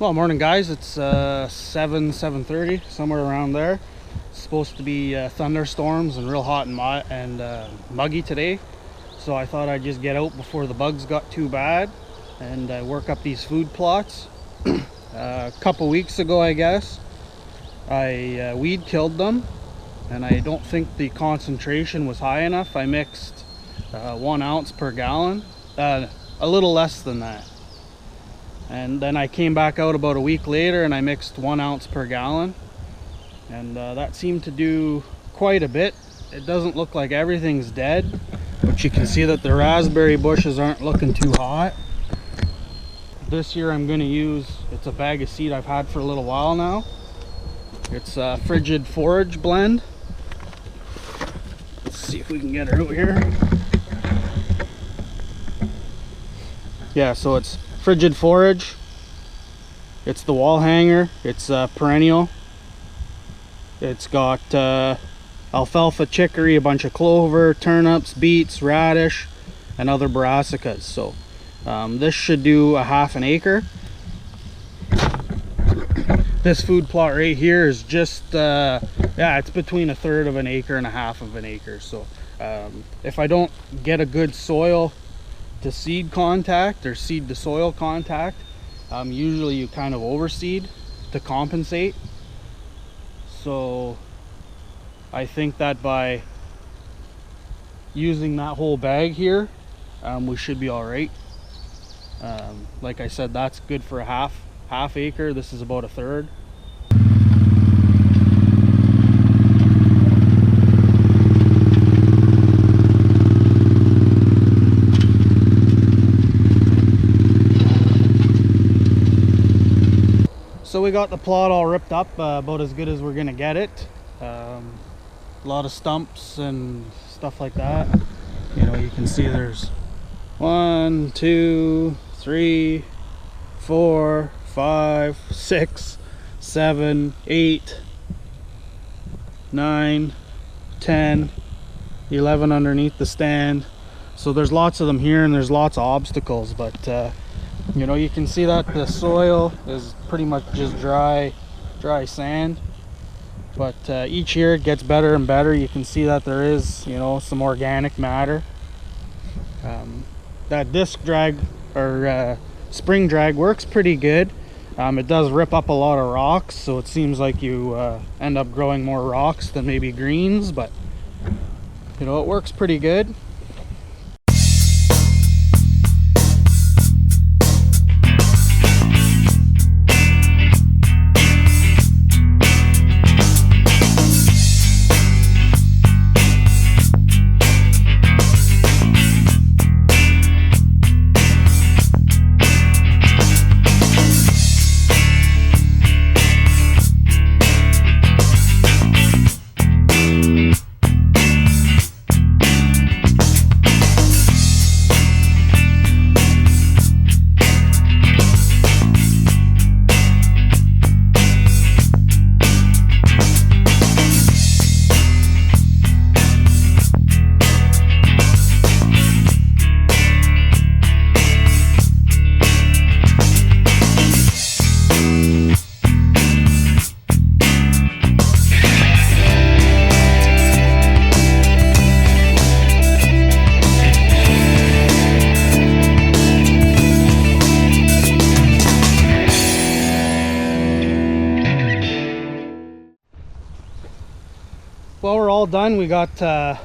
Well, morning guys, it's 7:30, somewhere around there. It's supposed to be thunderstorms and real hot and muggy today, so I thought I'd just get out before the bugs got too bad and work up these food plots. A couple weeks ago, I guess, I weed killed them, and I don't think the concentration was high enough. I mixed 1 ounce per gallon, a little less than that. And then I came back out about a week later and I mixed 1 ounce per gallon, and that seemed to do quite a bit. It doesn't look like everything's dead, but you can see that the raspberry bushes aren't looking too hot. This year I'm going to use, it's a bag of seed I've had for a little while now. It's a Frigid Forage blend. Let's see if we can get her out here. Yeah, so it's Frigid Forage. It's the wall hanger. It's perennial. It's got alfalfa, chicory, a bunch of clover, turnips, beets, radish, and other brassicas. So this should do a half an acre. This food plot right here is just yeah, it's between a third of an acre and a half of an acre. So if I don't get a good soil to seed contact or seed to soil contact, usually you kind of overseed to compensate. So I think that by using that whole bag here, we should be all right. Like I said, that's good for a half acre. This is about a third. So we got the plot all ripped up, about as good as we're gonna get it. A lot of stumps and stuff like that. You know, you can see there's 1, 2, 3, 4, 5, 6, 7, 8, 9, 10, 11 underneath the stand. So there's lots of them here, and there's lots of obstacles, but you know, you can see that the soil is pretty much just dry sand, but each year it gets better and better. You can see that there is, you know, some organic matter. That disc drag or spring drag works pretty good. It does rip up a lot of rocks, so it seems like you end up growing more rocks than maybe greens, but you know, it works pretty good. Well, we're all done. We got the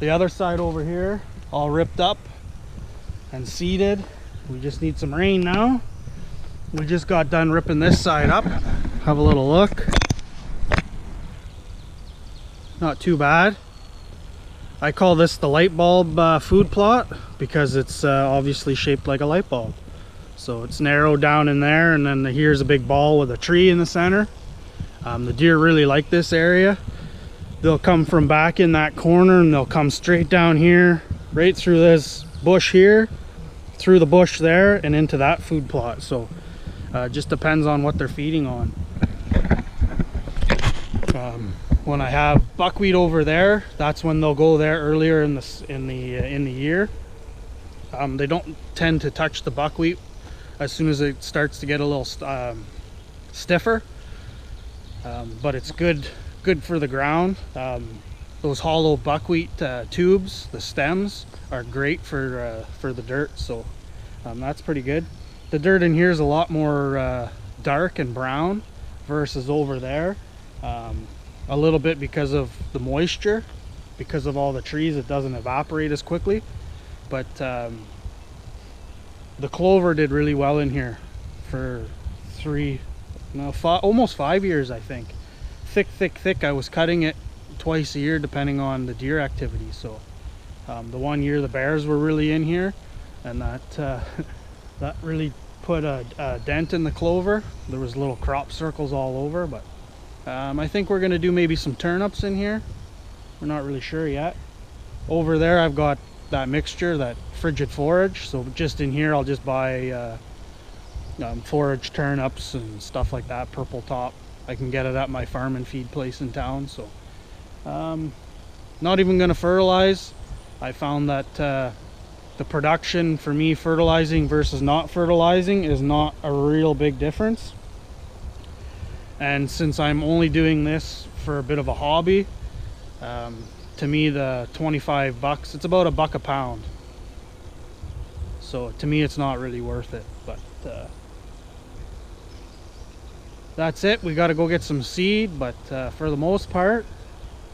other side over here all ripped up and seeded. We just need some rain now. We just got done ripping this side up. Have a little look. Not too bad. I call this the light bulb food plot because it's obviously shaped like a light bulb. So it's narrowed down in there, and then here's a big ball with a tree in the center. The deer really like this area. They'll come from back in that corner and they'll come straight down here, right through this bush here, through the bush there, and into that food plot. So it just depends on what they're feeding on. When I have buckwheat over there, that's when they'll go there earlier in the year. They don't tend to touch the buckwheat as soon as it starts to get a little stiffer. But it's good for the ground. Those hollow buckwheat tubes, the stems, are great for the dirt, so that's pretty good. The dirt in here is a lot more dark and brown versus over there. A little bit because of the moisture, because of all the trees, it doesn't evaporate as quickly. But the clover did really well in here for almost 5 years, I think. Thick. I was cutting it twice a year depending on the deer activity. So the one year the bears were really in here, and that that really put a dent in the clover. There was little crop circles all over, but I think we're gonna do maybe some turnips in here. We're not really sure yet. Over there I've got that mixture, that Frigid Forage, so just in here I'll just buy forage turnips and stuff like that, purple top. I can get it at my farm and feed place in town. So not even gonna fertilize. I found that the production for me, fertilizing versus not fertilizing, is not a real big difference. And since I'm only doing this for a bit of a hobby, to me the 25 bucks, it's about $1 a pound. So to me it's not really worth it. But that's it. We got to go get some seed, but for the most part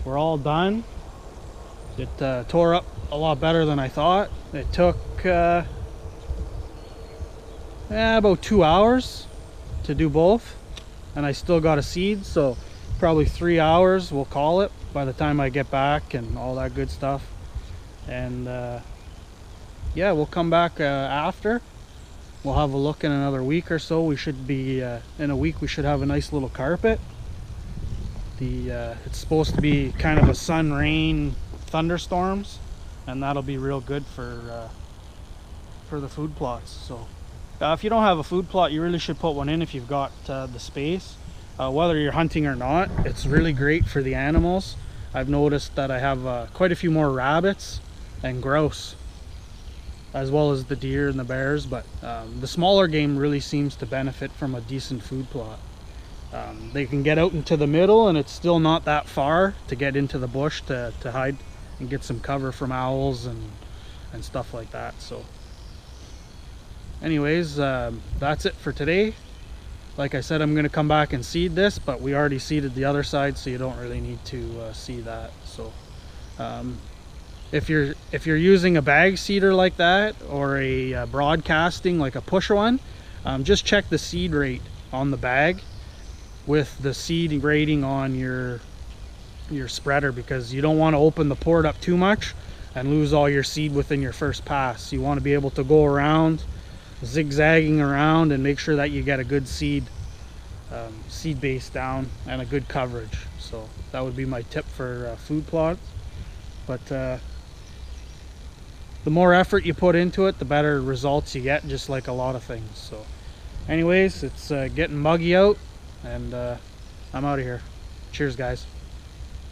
we're all done. It tore up a lot better than I thought. It took about 2 hours to do both, and I still got a seed, so probably 3 hours we'll call it by the time I get back and all that good stuff. And yeah, we'll come back after. We'll have a look in another week or so. We should be in a week we should have a nice little carpet. It's supposed to be kind of a sun, rain, thunderstorms, and that'll be real good for the food plots. So if you don't have a food plot, you really should put one in if you've got the space. Whether you're hunting or not, it's really great for the animals. I've noticed that I have quite a few more rabbits and grouse, as well as the deer and the bears, but the smaller game really seems to benefit from a decent food plot. They can get out into the middle, and it's still not that far to get into the bush to hide and get some cover from owls and stuff like that. So anyways, that's it for today. Like I said, I'm going to come back and seed this, but we already seeded the other side, so you don't really need to see that. So if you're using a bag seeder like that, or a broadcasting like a push one, just check the seed rate on the bag with the seed rating on your spreader, because you don't want to open the port up too much and lose all your seed within your first pass. You want to be able to go around, zigzagging around, and make sure that you get a good seed base down and a good coverage. So that would be my tip for food plots. But the more effort you put into it, the better results you get, just like a lot of things. So anyways, it's getting muggy out, and I'm out of here. Cheers, guys.